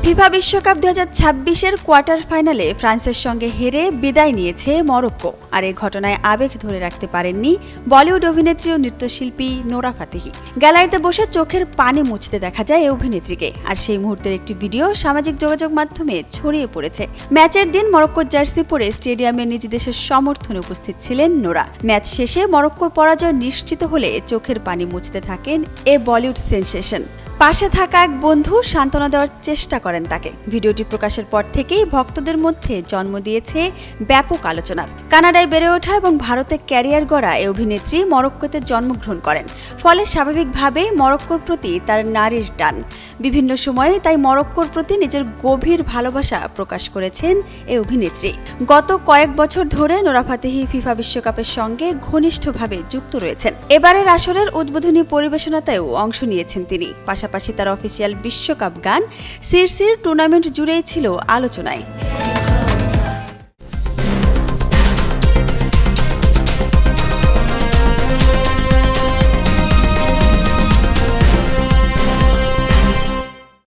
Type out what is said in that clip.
FIFA বিশ্বকাপ 2026-এর quarter ফাইনালে ফ্রান্সের সঙ্গে হেরে বিদায় নিয়েছে মরক্কো। আর এই ঘটনায় আবেগ ধরে রাখতে পারেননি বলিউড অভিনেত্রী ও নৃত্যশিল্পী নোরা ফাতেহি। গ্যালারিতে বসে চোখের পানি মুছতে দেখা যায় এই অভিনেত্রীকে। আর সেই মুহূর্তের একটি ভিডিও সামাজিক যোগাযোগ মাধ্যমে ছড়িয়ে পড়েছে। ম্যাচের দিন মরক্কোর জার্সি পরে স্টেডিয়ামে নিজ দেশের সমর্থনে উপস্থিত ছিলেন নোরা। ম্যাচ শেষে মরক্কোর পরাজয় নিশ্চিত হলে চোখের পানি মুছতে থাকেন এ বলিউড সেনসেশন। পাশে থাকা এক বন্ধু সান্ত্বনা দেওয়ার চেষ্টা করেন তাকে। ভিডিওটি প্রকাশের পর থেকেই ভক্তদের মধ্যে জন্ম দিয়েছে ব্যাপক আলোচনার। কানাডায় বেড়ে ওঠা এবং ভারতে ক্যারিয়ার গড়া এই অভিনেত্রী মরক্কোতে জন্মগ্রহণ করেন, ফলে স্বাভাবিকভাবেই মরক্কোর প্রতি তার নারীর টান। বিভিন্ন সময়ে তাই মরক্কোর প্রতি নিজের গভীর ভালোবাসা প্রকাশ করেছেন এই অভিনেত্রী। গত কয়েক বছর ধরে নোরা ফাতেহি ফিফা বিশ্বকাপের সঙ্গে ঘনিষ্ঠভাবে যুক্ত রয়েছেন। এবারের আসরের উদ্বোধনী পরিবেশনাতেও অংশ নিয়েছেন তিনি। পাশাপাশি তার অফিসিয়াল বিশ্বকাপ গান সিরসির টুর্নামেন্ট জুড়েই ছিল আলোচনায়।